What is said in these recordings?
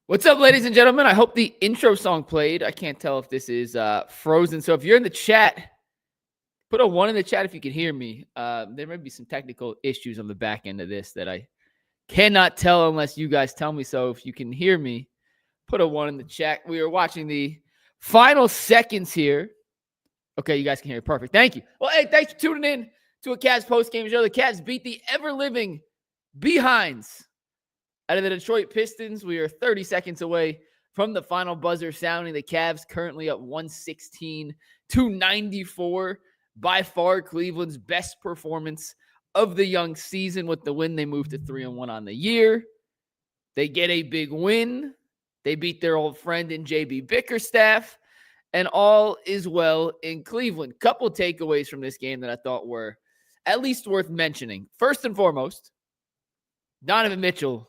What's up, ladies and gentlemen? I hope the intro song played. I can't tell if this is frozen. So if you're in the chat, put a 1 in the chat if you can hear me. There may be some technical issues on the back end of this that I cannot tell unless you guys tell me so. If you can hear me, put a 1 in the chat. We are watching the final seconds here. Okay, you guys can hear me. Perfect. Thank you. Well, hey, thanks for tuning in to a Cavs post-game show. The Cavs beat the ever-living Behinds out of the Detroit Pistons. We are 30 seconds away from the final buzzer sounding. The Cavs currently up 116-94. By far, Cleveland's best performance of the young season. With the win, they move to 3-1 on the year. They get a big win. They beat their old friend in JB Bickerstaff. And all is well in Cleveland. Couple takeaways from this game that I thought were at least worth mentioning. First and foremost, Donovan Mitchell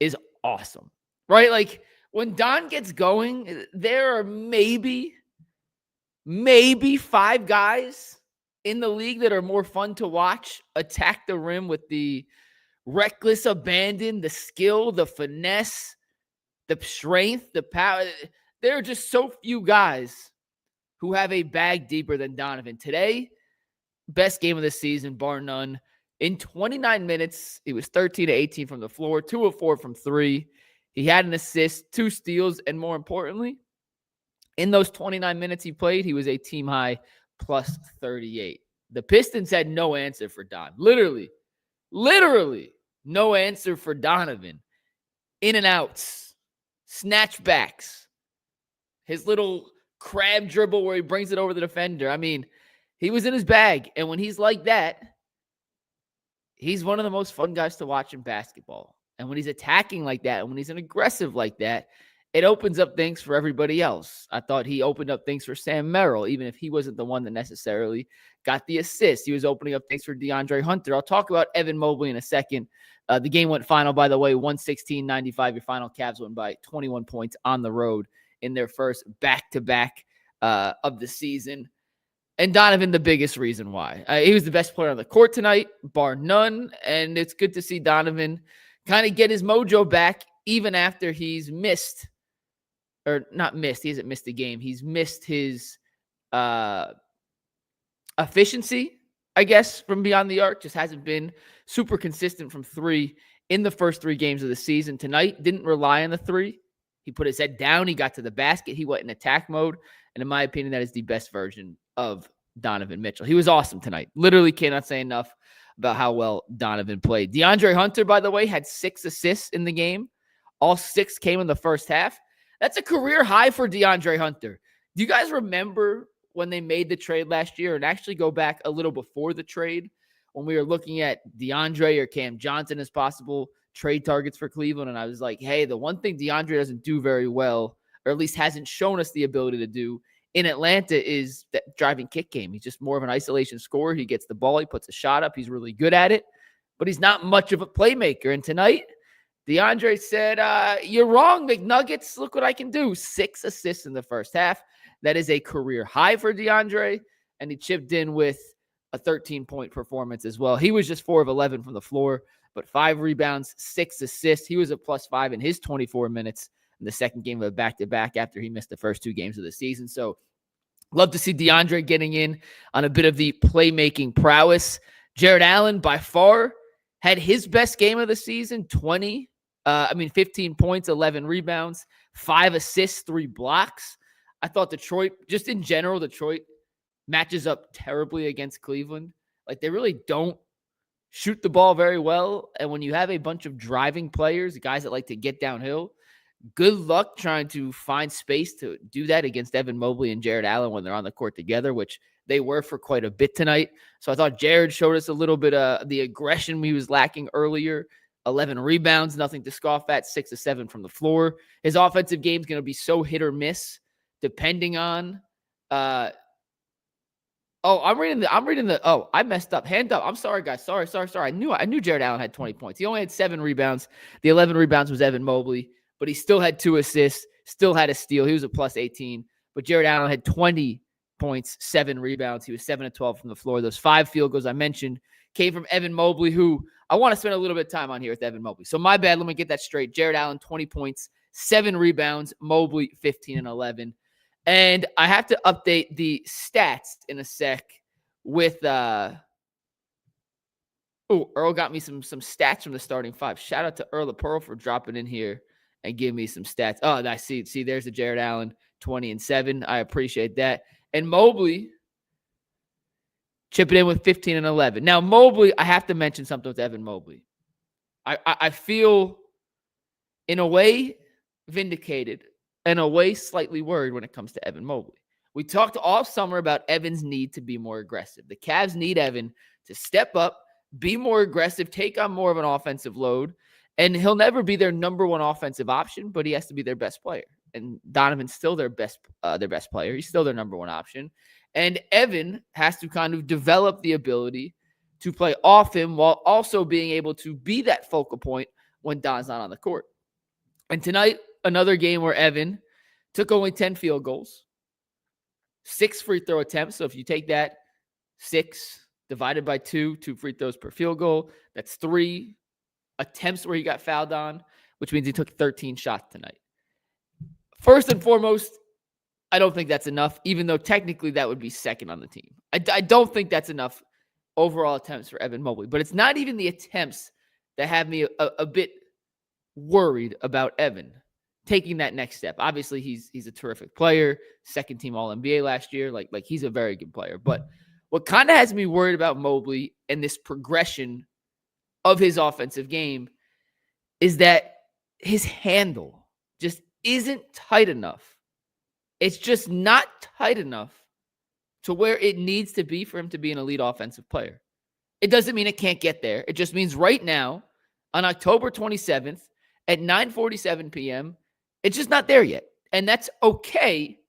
is awesome, right? Like when Don gets going, there are maybe 5 guys in the league that are more fun to watch attack the rim with the reckless abandon, the skill, the finesse, the strength, the power. There are just so few guys who have a bag deeper than Donovan. Today, best game of the season, bar none. In 29 minutes, he was 13-18 from the floor, 2 of 4 from 3. He had an assist, 2 steals, and more importantly, in those 29 minutes he played, he was a team-high plus 38. The Pistons had no answer for Don. Literally no answer for Donovan. In and outs, snatchbacks, his little crab dribble where he brings it over the defender. I mean, he was in his bag, and when he's like that, he's one of the most fun guys to watch in basketball. And when he's attacking like that, and when he's an aggressive like that, it opens up things for everybody else. I thought he opened up things for Sam Merrill, even if he wasn't the one that necessarily got the assist. He was opening up things for DeAndre Hunter. I'll talk about Evan Mobley in a second. The game went final, by the way, 116-95. Your final. Cavs won by 21 points on the road in their first back-to-back of the season. And Donovan, the biggest reason why. He was the best player on the court tonight, bar none. And it's good to see Donovan kind of get his mojo back, even after he's missed, or not missed, he hasn't missed a game. He's missed his efficiency, I guess, from beyond the arc. Just hasn't been super consistent from 3 in the first 3 games of the season. Tonight, didn't rely on the 3. He put his head down. He got to the basket. He went in attack mode. And in my opinion, that is the best version of Donovan Mitchell. He was awesome tonight. Literally cannot say enough about how well Donovan played. DeAndre Hunter, by the way, had 6 assists in the game. All 6 came in the first half. That's a career high for DeAndre Hunter. Do you guys remember when they made the trade last year, and actually go back a little before the trade, when we were looking at DeAndre or Cam Johnson as possible trade targets for Cleveland? And I was like, hey, the one thing DeAndre doesn't do very well, or at least hasn't shown us the ability to do in Atlanta, is that driving kick game. He's just more of an isolation scorer. He gets the ball. He puts a shot up. He's really good at it, but he's not much of a playmaker. And tonight, DeAndre said, you're wrong, McNuggets. Look what I can do. 6 assists in the first half. That is a career high for DeAndre. And he chipped in with a 13-point performance as well. He was just 4 of 11 from the floor, but 5 rebounds, 6 assists. He was a +5 in his 24 minutes in the second game of a back-to-back after he missed the first 2 games of the season. So love to see DeAndre getting in on a bit of the playmaking prowess. Jared Allen, by far, had his best game of the season, 15 points, 11 rebounds, 5 assists, 3 blocks. I thought Detroit, just in general, Detroit matches up terribly against Cleveland. Like, they really don't shoot the ball very well. And when you have a bunch of driving players, guys that like to get downhill, good luck trying to find space to do that against Evan Mobley and Jared Allen when they're on the court together, which they were for quite a bit tonight. So I thought Jared showed us a little bit of the aggression he was lacking earlier. 11 rebounds, nothing to scoff at, 6 of 7 from the floor. His offensive game is going to be so hit or miss depending on I messed up. Hand up. I'm sorry, guys. Sorry. I knew Jared Allen had 20 points. He only had 7 rebounds. The 11 rebounds was Evan Mobley, but he still had 2 assists, still had a steal. He was a +18. But Jared Allen had 20 points, 7 rebounds. He was 7 of 12 from the floor. Those 5 field goals I mentioned came from Evan Mobley, who I want to spend a little bit of time on here with Evan Mobley. So my bad. Let me get that straight. Jared Allen, 20 points, 7 rebounds. Mobley, 15 and 11. And I have to update the stats in a sec with Earl got me some stats from the starting 5. Shout out to Earl the Pearl for dropping in here and giving me some stats. Oh, I see. There's the Jared Allen, 20 and 7. I appreciate that. And Mobley chipping in with 15 and 11. Now, Mobley, I have to mention something with Evan Mobley. I feel, in a way, vindicated, in a way, slightly worried when it comes to Evan Mobley. We talked all summer about Evan's need to be more aggressive. The Cavs need Evan to step up, be more aggressive, take on more of an offensive load, and he'll never be their number one offensive option, but he has to be their best player. And Donovan's still their best player. He's still their number one option. And Evan has to kind of develop the ability to play off him while also being able to be that focal point when Don's not on the court. And tonight, another game where Evan took only 10 field goals, 6 free throw attempts. So if you take that 6 divided by 2 free throws per field goal, that's 3 attempts where he got fouled on, which means he took 13 shots tonight. First and foremost, I don't think that's enough, even though technically that would be second on the team. I don't think that's enough overall attempts for Evan Mobley, but it's not even the attempts that have me a bit worried about Evan taking that next step. Obviously, he's a terrific player, second team All-NBA last year. Like he's a very good player. But what kind of has me worried about Mobley and this progression of his offensive game is that his handle just isn't tight enough. It's just not tight enough to where it needs to be for him to be an elite offensive player. It doesn't mean it can't get there. It just means right now, on October 27th at 9:47 p.m., it's just not there yet. And that's okay,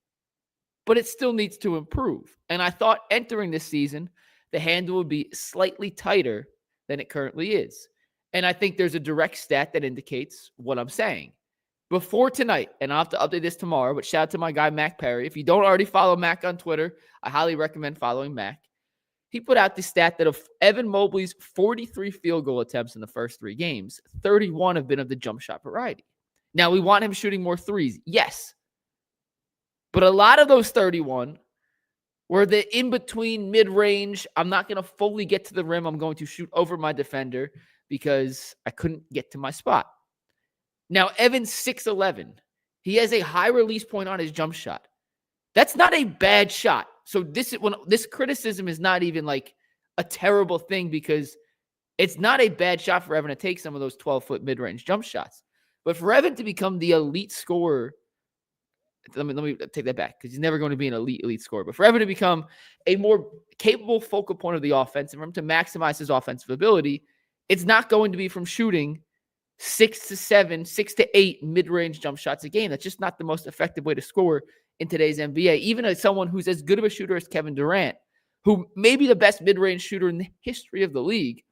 but it still needs to improve. And I thought entering this season, the handle would be slightly tighter than it currently is. And I think there's a direct stat that indicates what I'm saying. Before tonight, and I'll have to update this tomorrow, but shout out to my guy, Mac Perry. If you don't already follow Mac on Twitter, I highly recommend following Mac. He put out the stat that of Evan Mobley's 43 field goal attempts in the first 3 games, 31 have been of the jump shot variety. Now, we want him shooting more threes. Yes. But a lot of those 31 were the in-between mid-range. I'm not going to fully get to the rim. I'm going to shoot over my defender because I couldn't get to my spot. Now, Evan's 6'11". He has a high release point on his jump shot. That's not a bad shot. So this criticism is not even like a terrible thing because it's not a bad shot for Evan to take some of those 12-foot mid-range jump shots. But for Evan to become the elite scorer, let me take that back because he's never going to be an elite scorer. But for Evan to become a more capable focal point of the offense and for him to maximize his offensive ability, it's not going to be from shooting 6 to 7, 6 to 8 mid-range jump shots a game. That's just not the most effective way to score in today's NBA. Even as someone who's as good of a shooter as Kevin Durant, who may be the best mid-range shooter in the history of the league,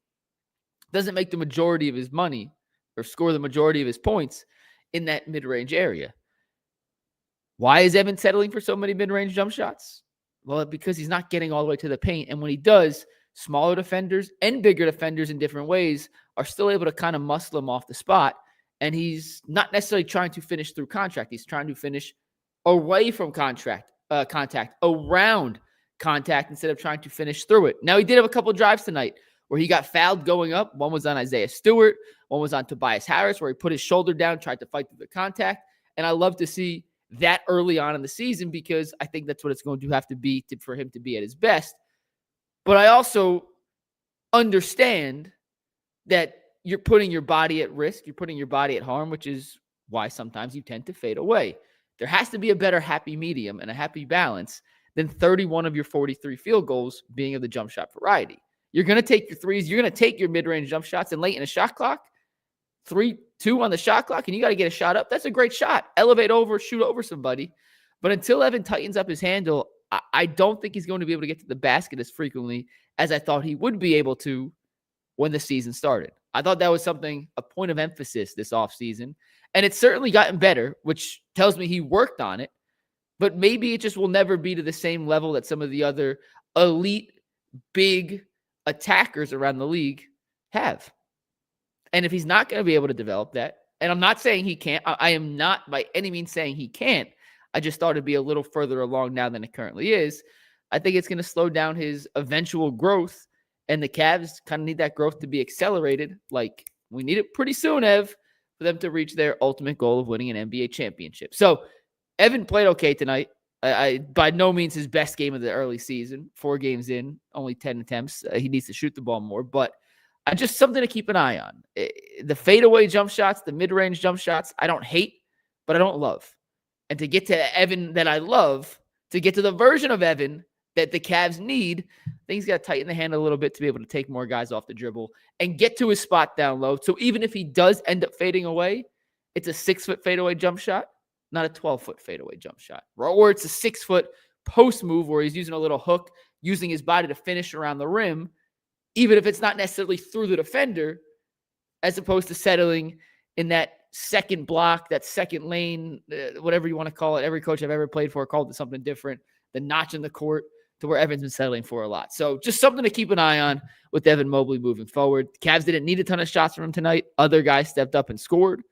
doesn't make the majority of his money or score the majority of his points in that mid-range area. Why is Evan settling for so many mid-range jump shots? Well, because he's not getting all the way to the paint. And when he does, smaller defenders and bigger defenders in different ways are still able to kind of muscle him off the spot. And he's not necessarily trying to finish through contact. He's trying to finish away from contact, around contact instead of trying to finish through it. Now, he did have a couple of drives tonight where he got fouled going up. One was on Isaiah Stewart. One was on Tobias Harris, where he put his shoulder down, tried to fight through the contact. And I love to see that early on in the season because I think that's what it's going to have to be for him to be at his best. But I also understand that you're putting your body at risk. You're putting your body at harm, which is why sometimes you tend to fade away. There has to be a better happy medium and a happy balance than 31 of your 43 field goals being of the jump shot variety. You're going to take your threes. You're going to take your mid-range jump shots and late in a shot clock, 3-2 on the shot clock, and you got to get a shot up. That's a great shot. Elevate over, shoot over somebody. But until Evan tightens up his handle, I don't think he's going to be able to get to the basket as frequently as I thought he would be able to when the season started. I thought that was a point of emphasis this offseason. And it's certainly gotten better, which tells me he worked on it. But maybe it just will never be to the same level that some of the other elite, big attackers around the league have. And if he's not going to be able to develop that, And I'm not saying he can't. I am not by any means saying he can't. I just thought it'd be a little further along now than it currently is. I think it's going to slow down his eventual growth, and the Cavs kind of need that growth to be accelerated. Like, we need it pretty soon, Ev, for them to reach their ultimate goal of winning an NBA championship. So Evan played okay tonight. I by no means his best game of the early season. 4 games in, only 10 attempts. He needs to shoot the ball more, but just something to keep an eye on. The fadeaway jump shots, the mid-range jump shots, I don't hate, but I don't love. And to get to Evan that I love, to get to the version of Evan that the Cavs need, things got to tighten the hand a little bit to be able to take more guys off the dribble and get to his spot down low. So even if he does end up fading away, it's a 6-foot fadeaway jump shot, not a 12-foot fadeaway jump shot. Or it's a 6-foot post move where he's using a little hook, using his body to finish around the rim, even if it's not necessarily through the defender, as opposed to settling in that second block, that second lane, whatever you want to call it. Every coach I've ever played for called it something different. The notch in the court to where Evan's been settling for a lot. So just something to keep an eye on with Evan Mobley moving forward. The Cavs didn't need a ton of shots from him tonight. Other guys stepped up and scored.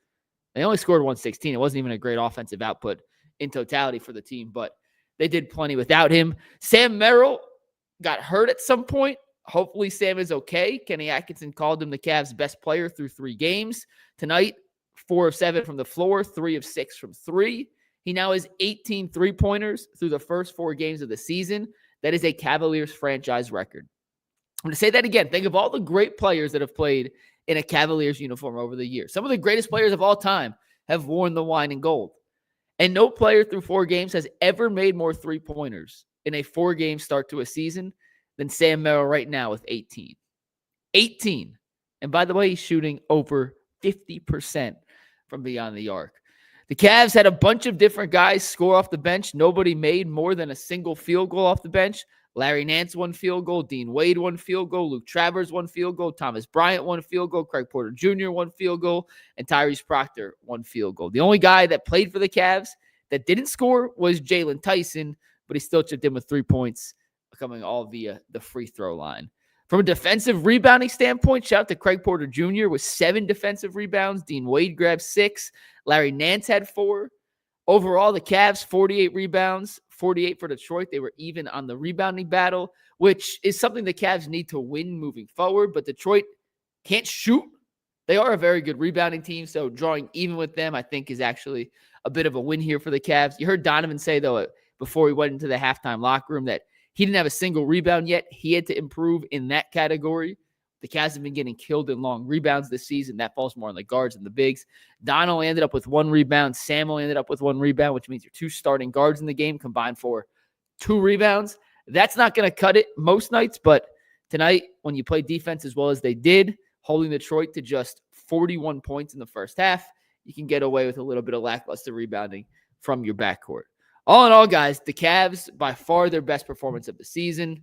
They only scored 116. It wasn't even a great offensive output in totality for the team, but they did plenty without him. Sam Merrill got hurt at some point. Hopefully Sam is okay. Kenny Atkinson called him the Cavs' best player through 3 games. Tonight, 4 of 7 from the floor, 3 of 6 from 3. He now has 18 3-pointers through the first 4 games of the season. That is a Cavaliers franchise record. I'm going to say that again. Think of all the great players that have played in a Cavaliers uniform over the years. Some of the greatest players of all time have worn the wine and gold. And no player through 4 games has ever made more 3-pointers in a 4-game start to a season than Sam Merrill right now with 18. 18. And by the way, he's shooting over 50% from beyond the arc. The Cavs had a bunch of different guys score off the bench. Nobody made more than a single field goal off the bench. Larry Nance 1 field goal. Dean Wade 1 field goal. Luke Travers 1 field goal. Thomas Bryant 1 field goal. Craig Porter Jr. 1 field goal. And Tyrese Proctor 1 field goal. The only guy that played for the Cavs that didn't score was Jalen Tyson, but he still chipped in with 3 points, coming all via the free throw line. From a defensive rebounding standpoint, shout out to Craig Porter Jr. with 7 defensive rebounds. Dean Wade grabbed 6. Larry Nance had 4. Overall, the Cavs, 48 rebounds, 48 for Detroit. They were even on the rebounding battle, which is something the Cavs need to win moving forward. But Detroit can't shoot. They are a very good rebounding team, so drawing even with them, I think, is actually a bit of a win here for the Cavs. You heard Donovan say, though, before he went into the halftime locker room that he didn't have a single rebound yet. He had to improve in that category. The Cavs have been getting killed in long rebounds this season. That falls more on the guards and the bigs. Don only ended up with 1 rebound. Sam only ended up with 1 rebound, which means your 2 starting guards in the game combined for 2 rebounds. That's not going to cut it most nights, but tonight, when you play defense as well as they did, holding Detroit to just 41 points in the first half, you can get away with a little bit of lackluster rebounding from your backcourt. All in all, guys, the Cavs, by far their best performance of the season.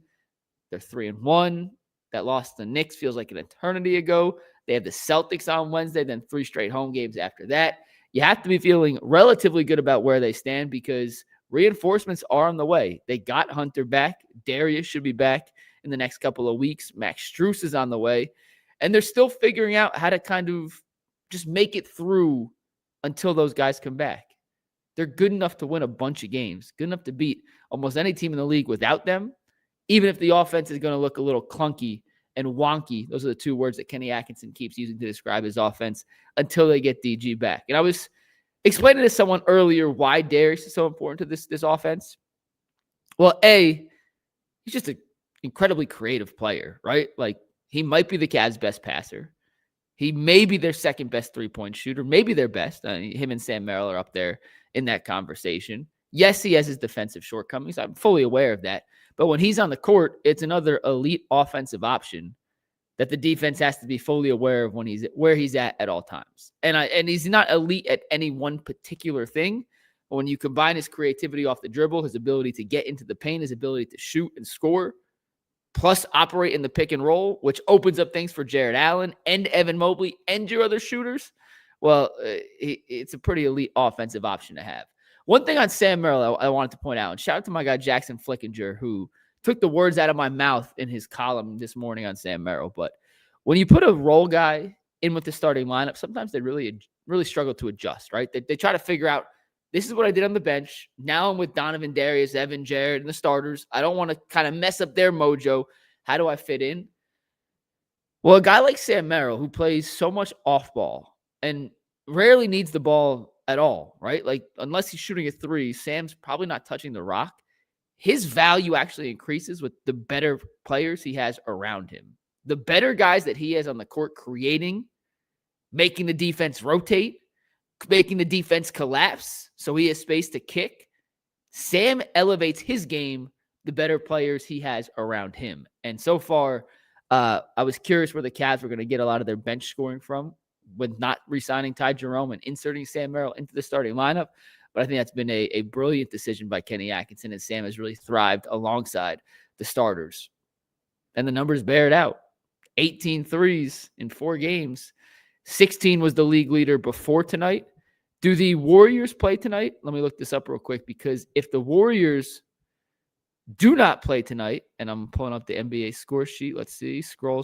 They're 3-1. That loss to the Knicks feels like an eternity ago. They have the Celtics on Wednesday, then 3 straight home games after that. You have to be feeling relatively good about where they stand because reinforcements are on the way. They got Hunter back. Darius should be back in the next couple of weeks. Max Strus is on the way. And they're still figuring out how to kind of just make it through until those guys come back. They're good enough to win a bunch of games, good enough to beat almost any team in the league without them, even if the offense is going to look a little clunky and wonky. Those are the 2 words that Kenny Atkinson keeps using to describe his offense until they get DG back. And I was explaining to someone earlier why Darius is so important to this offense. Well, A, he's just an incredibly creative player, right? Like, he might be the Cavs' best passer. He may be their second best 3-point shooter, maybe their best. Him and Sam Merrill are up there in that conversation. Yes, he has his defensive shortcomings. I'm fully aware of that. But when he's on the court, it's another elite offensive option that the defense has to be fully aware of when where he's at all times. And he's not elite at any one particular thing. But when you combine his creativity off the dribble, his ability to get into the paint, his ability to shoot and score, plus operate in the pick and roll, which opens up things for Jared Allen and Evan Mobley and your other shooters, well, it's a pretty elite offensive option to have. One thing on Sam Merrill I wanted to point out, and shout out to my guy Jackson Flickinger, who took the words out of my mouth in his column this morning on Sam Merrill. But when you put a role guy in with the starting lineup, sometimes they really really struggled to adjust, right? They try to figure out, this is what I did on the bench. Now I'm with Donovan, Darius, Evan, Jared, and the starters. I don't want to kind of mess up their mojo. How do I fit in? Well, a guy like Sam Merrill, who plays so much off ball and rarely needs the ball at all, right? Like, unless he's shooting a three, Sam's probably not touching the rock. His value actually increases with the better players he has around him. The better guys that he has on the court creating, making the defense rotate, making the defense collapse so he has space to kick. Sam elevates his game, the better players he has around him. And so far, I was curious where the Cavs were going to get a lot of their bench scoring from with not re-signing Ty Jerome and inserting Sam Merrill into the starting lineup. But I think that's been a brilliant decision by Kenny Atkinson, and Sam has really thrived alongside the starters. And the numbers bear it out. 18 threes in 4 games. 16 was the league leader before tonight. Do the Warriors play tonight? Let me look this up real quick, because if the Warriors do not play tonight, and I'm pulling up the NBA score sheet. Let's see. Scroll.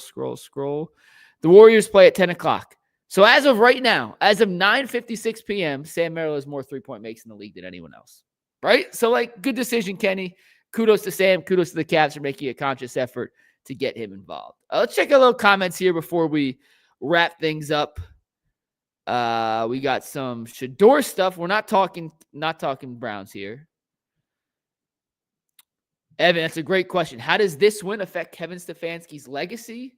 The Warriors play at 10 o'clock. So as of right now, as of 9:56 p.m., Sam Merrill has more three-point makes in the league than anyone else, right? So, like, good decision, Kenny. Kudos to Sam. Kudos to the Cavs for making a conscious effort to get him involved. Let's check a little comments here before we wrap things up. We got some Shador stuff. We're not talking Browns here. Evan, that's a great question. How does this win affect Kevin Stefanski's legacy?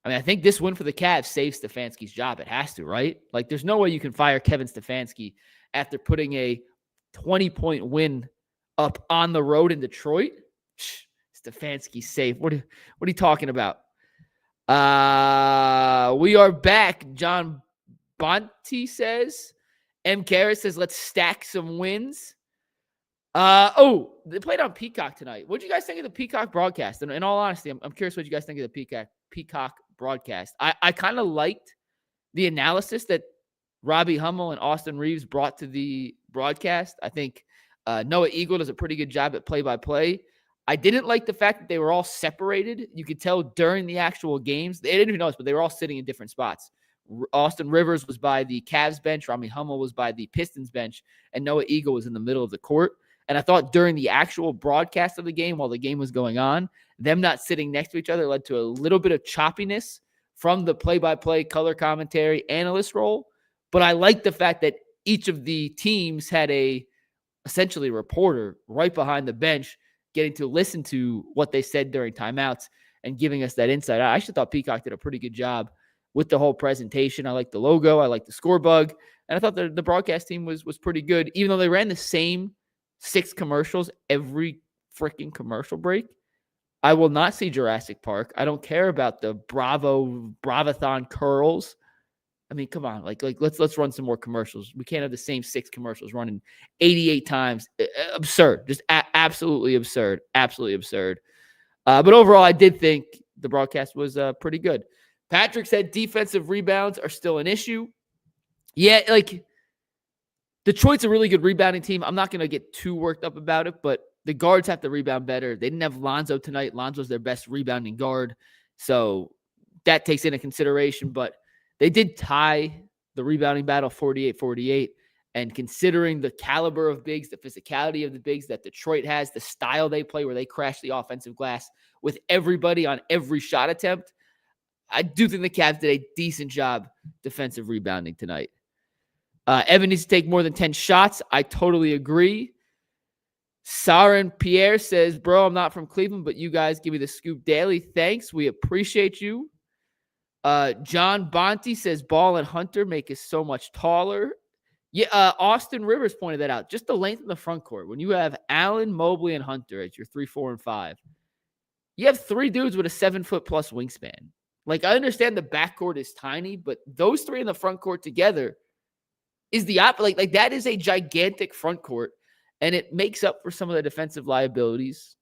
I mean, I think this win for the Cavs saves Stefanski's job. It has to, right? Like, there's no way you can fire Kevin Stefanski after putting a 20-point win up on the road in Detroit. Stefanski's safe. What are you talking about? We are back. John Bonte says. M. Caris says, let's stack some wins. They played on Peacock tonight. What did you guys think of the Peacock broadcast? And in all honesty, I'm curious what you guys think of the Peacock broadcast. I kind of liked the analysis that Robbie Hummel and Austin Reeves brought to the broadcast. I think Noah Eagle does a pretty good job at play-by-play. I didn't like the fact that they were all separated. You could tell during the actual games. They didn't even notice, but they were all sitting in different spots. Austin Rivers was by the Cavs bench. Robbie Hummel was by the Pistons bench. And Noah Eagle was in the middle of the court. And I thought during the actual broadcast of the game, while the game was going on, them not sitting next to each other led to a little bit of choppiness from the play-by-play color commentary analyst role. But I like the fact that each of the teams had essentially reporter right behind the bench getting to listen to what they said during timeouts and giving us that insight. I actually thought Peacock did a pretty good job with the whole presentation. I like the logo. I like the score bug. And I thought the broadcast team was pretty good, even though they ran the same 6 commercials every freaking commercial break. I will not see Jurassic Park. I don't care about the Bravathon curls. I mean, come on, like let's run some more commercials. We can't have the same 6 commercials running 88 times. Absurd, just absolutely absurd, absolutely absurd. But overall, I did think the broadcast was pretty good. Patrick said defensive rebounds are still an issue. Yeah, like Detroit's a really good rebounding team. I'm not going to get too worked up about it, but the guards have to rebound better. They didn't have Lonzo tonight. Lonzo's their best rebounding guard. So that takes into consideration, but they did tie the rebounding battle 48-48. And considering the caliber of bigs, the physicality of the bigs that Detroit has, the style they play where they crash the offensive glass with everybody on every shot attempt, I do think the Cavs did a decent job defensive rebounding tonight. Evan needs to take more than 10 shots. I totally agree. Sarin Pierre says, bro, I'm not from Cleveland, but you guys give me the scoop daily. Thanks. We appreciate you. John Bonte says, Ball and Hunter make us so much taller. Yeah, Austin Rivers pointed that out. Just the length of the front court. When you have Allen, Mobley, and Hunter as your 3, 4, and 5, you have 3 dudes with a 7-foot-plus wingspan. Like, I understand the backcourt is tiny, but those 3 in the front court together is the opposite. Like that is a gigantic front court, and it makes up for some of the defensive liabilities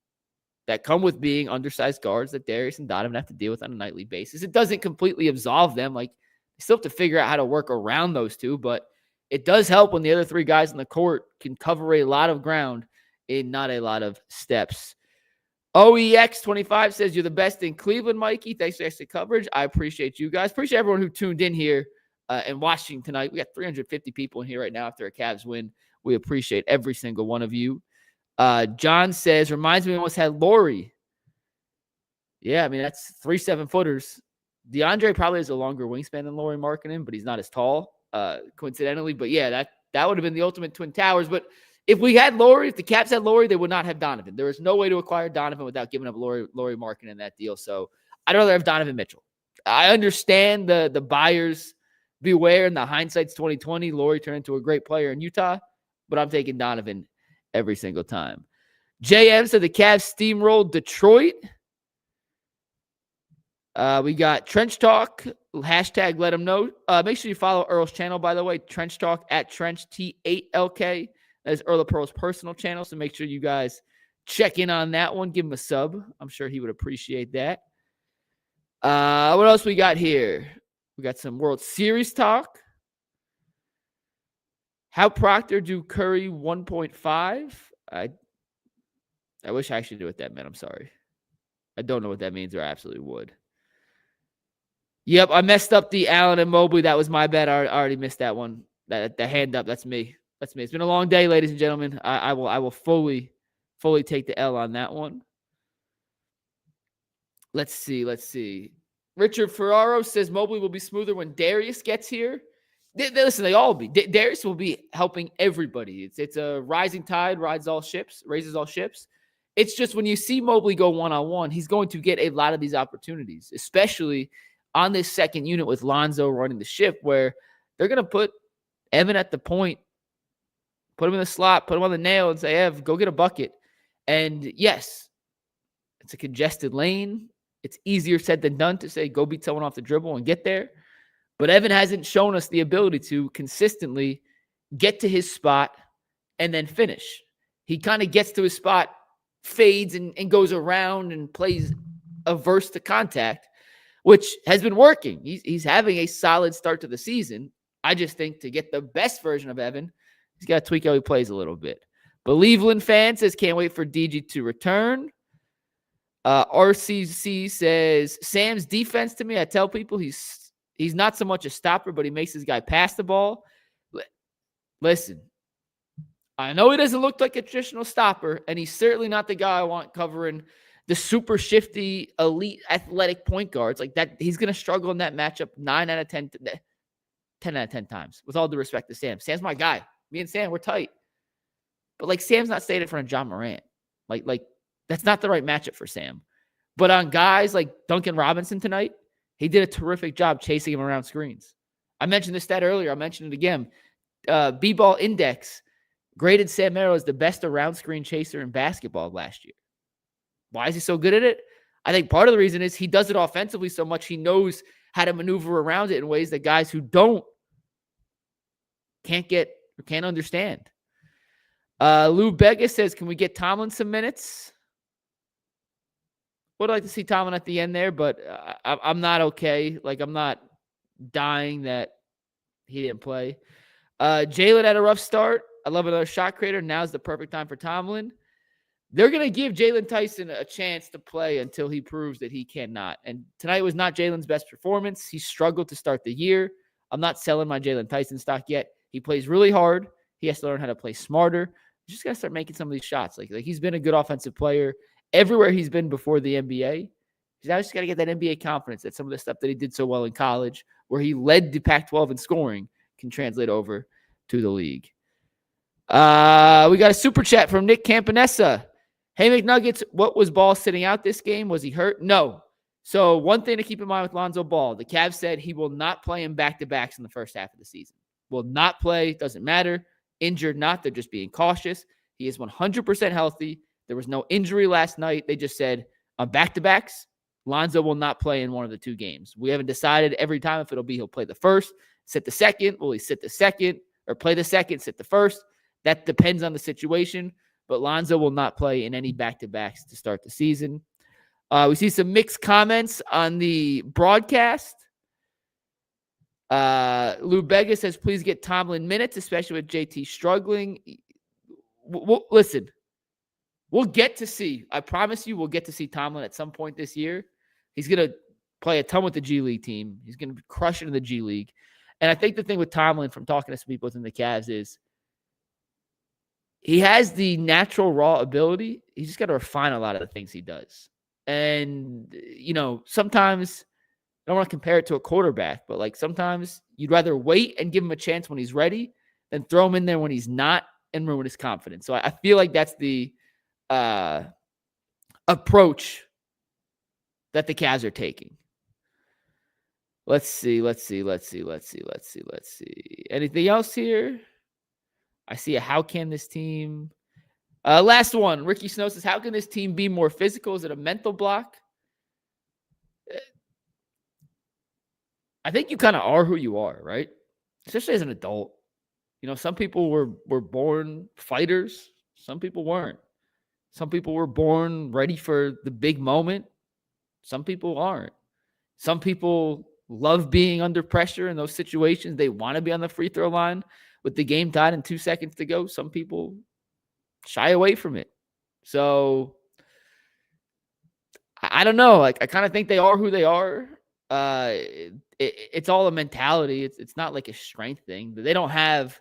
that come with being undersized guards that Darius and Donovan have to deal with on a nightly basis. It doesn't completely absolve them. Like, they still have to figure out how to work around those 2, but it does help when the other 3 guys in the court can cover a lot of ground in not a lot of steps. OEX25 says, you're the best in Cleveland, Mikey. Thanks for extra coverage. I appreciate you guys. Appreciate everyone who tuned in here and watching tonight. We got 350 people in here right now after a Cavs win. We appreciate every single one of you. John says, reminds me we almost had Laurie. Yeah, I mean, that's 3 7-footers. DeAndre probably has a longer wingspan than Laurie Markkinen, but he's not as tall, coincidentally. But yeah, that would have been the ultimate Twin Towers. But if we had Laurie, if the Caps had Laurie, they would not have Donovan. There is no way to acquire Donovan without giving up Laurie Markkinen in that deal. So I'd rather have Donovan Mitchell. I understand the buyers beware, and the hindsight's 2020. Laurie turned into a great player in Utah, but I'm taking Donovan every single time. JM said the Cavs steamrolled Detroit. We got Trench Talk, hashtag let them know. Make sure you follow Earl's channel, by the way, Trench Talk at Trench T8LK. That is Earl of Pearl's personal channel, so make sure you guys check in on that one. Give him a sub. I'm sure he would appreciate that. What else we got here? We got some World Series talk. How Proctor do Curry 1.5? I wish I actually knew what that meant. I'm sorry. I don't know what that means, or I absolutely would. Yep, I messed up the Allen and Mobley. That was my bad. I already missed that one. The hand up. That's me. It's been a long day, ladies and gentlemen. I will fully take the L on that one. Let's see. Richard Ferraro says Mobley will be smoother when Darius gets here. Listen, they all be. Darius will be helping everybody. It's a rising tide raises all ships. It's just when you see Mobley go one-on-one, he's going to get a lot of these opportunities, especially on this second unit with Lonzo running the ship, where they're going to put Evan at the point, put him in the slot, put him on the nail, and say, Ev, go get a bucket. And yes, it's a congested lane. It's easier said than done to say, go beat someone off the dribble and get there. But Evan hasn't shown us the ability to consistently get to his spot and then finish. He kind of gets to his spot, fades, and goes around and plays averse to contact, which has been working. He's having a solid start to the season. I just think to get the best version of Evan, he's got to tweak how he plays a little bit. Believeland fan says, can't wait for DG to return. RCC says, Sam's defense to me, I tell people he's not so much a stopper, but he makes his guy pass the ball. Listen, I know he doesn't look like a traditional stopper, and he's certainly not the guy I want covering the super shifty, elite, athletic point guards. Like that, he's going to struggle in that matchup 10 out of 10 times, with all due respect to Sam. Sam's my guy. Me and Sam, we're tight. But, like, Sam's not staying in front of John Morant. Like that's not the right matchup for Sam. But on guys like Duncan Robinson tonight, he did a terrific job chasing him around screens. I mentioned this stat earlier. I mentioned it again. B-Ball Index graded Sam Merrill as the best around screen chaser in basketball last year. Why is he so good at it? I think part of the reason is he does it offensively so much. He knows how to maneuver around it in ways that guys who can't get or can't understand. Lou Bega says, can we get Tomlin some minutes? Would like to see Tomlin at the end there, but I'm not okay. Like, I'm not dying that he didn't play. Jalen had a rough start. I love another shot creator. Now's the perfect time for Tomlin. They're going to give Jalen Tyson a chance to play until he proves that he cannot. And tonight was not Jalen's best performance. He struggled to start the year. I'm not selling my Jalen Tyson stock yet. He plays really hard. He has to learn how to play smarter. You just got to start making some of these shots. Like he's been a good offensive player everywhere he's been before the NBA. He's now just got to get that NBA confidence that some of the stuff that he did so well in college, where he led the Pac-12 in scoring, can translate over to the league. We got a super chat from Nick Campanessa. Hey, McNuggets, what was Ball sitting out this game? Was he hurt? No. So one thing to keep in mind with Lonzo Ball, the Cavs said he will not play him back-to-backs in the first half of the season. Will not play. Doesn't matter. Injured, not. They're just being cautious. He is 100% healthy. There was no injury last night. They just said on back-to-backs, Lonzo will not play in one of the two games. We haven't decided every time if it'll be he'll play the first, sit the second. Will he sit the second or play the second, sit the first? That depends on the situation. But Lonzo will not play in any back-to-backs to start the season. We see some mixed comments on the broadcast. Lou Bega says, please get Tomlin minutes, especially with JT struggling. Listen, We'll get to see. I promise you, we'll get to see Tomlin at some point this year. He's going to play a ton with the G League team. He's going to crush it in the G League. And I think the thing with Tomlin, from talking to some people within the Cavs, is he has the natural raw ability. He's just got to refine a lot of the things he does. And, sometimes I don't want to compare it to a quarterback, but like sometimes you'd rather wait and give him a chance when he's ready than throw him in there when he's not and ruin his confidence. So I feel like that's the approach that the Cavs are taking. Let's see. Anything else here? I see how can this team... last one. Ricky Snow says, how can this team be more physical? Is it a mental block? I think you kind of are who you are, right? Especially as an adult. Some people were born fighters. Some people weren't. Some people were born ready for the big moment. Some people aren't. Some people love being under pressure in those situations. They want to be on the free throw line with the game tied and 2 seconds to go. Some people shy away from it. So I don't know. Like, I kind of think they are who they are. It's all a mentality. It's not like a strength thing. They don't have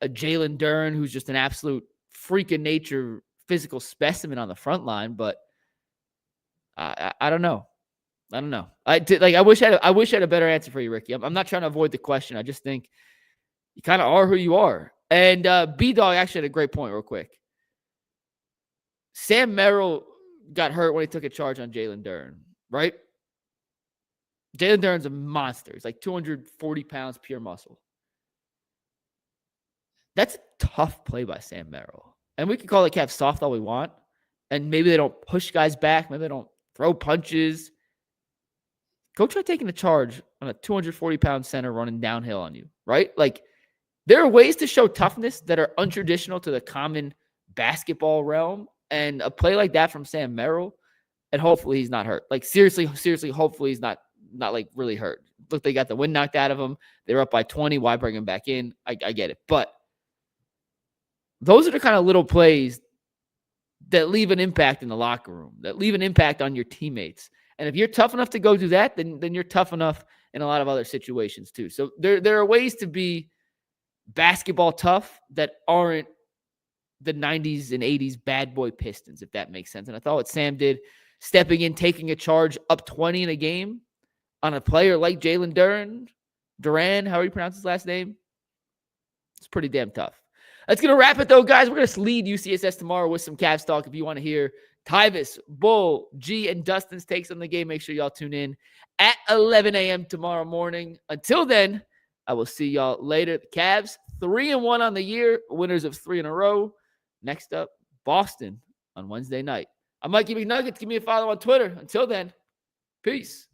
a Jalen Duren who's just an absolute freak of nature physical specimen on the front line, but I don't know. I wish I had a better answer for you, Ricky. I'm not trying to avoid the question. I just think you kind of are who you are. And B-Dog actually had a great point real quick. Sam Merrill got hurt when he took a charge on Jalen Duren, right? Jalen Duren's a monster. He's like 240 pounds, pure muscle. That's a tough play by Sam Merrill. And we can call the Cavs soft all we want. And maybe they don't push guys back. Maybe they don't throw punches. Go try taking a charge on a 240-pound center running downhill on you, right? Like, there are ways to show toughness that are untraditional to the common basketball realm. And a play like that from Sam Merrill, and hopefully he's not hurt. Like, seriously, hopefully he's not like really hurt. Look, they got the wind knocked out of him. They're up by 20. Why bring him back in? I get it. But those are the kind of little plays that leave an impact in the locker room, that leave an impact on your teammates. And if you're tough enough to go do that, then you're tough enough in a lot of other situations too. So there are ways to be basketball tough that aren't the 90s and 80s bad boy Pistons, if that makes sense. And I thought what Sam did, stepping in, taking a charge up 20 in a game on a player like Jalen Duren, however you pronounce his last name, it's pretty damn tough. That's going to wrap it, though, guys. We're going to lead UCSS tomorrow with some Cavs talk. If you want to hear Tyvis, Bull, G, and Dustin's takes on the game, make sure y'all tune in at 11 a.m. tomorrow morning. Until then, I will see y'all later. The Cavs, 3-1 on the year, winners of 3 in a row. Next up, Boston on Wednesday night. I'm Mikey McNuggets. Give me a follow on Twitter. Until then, peace.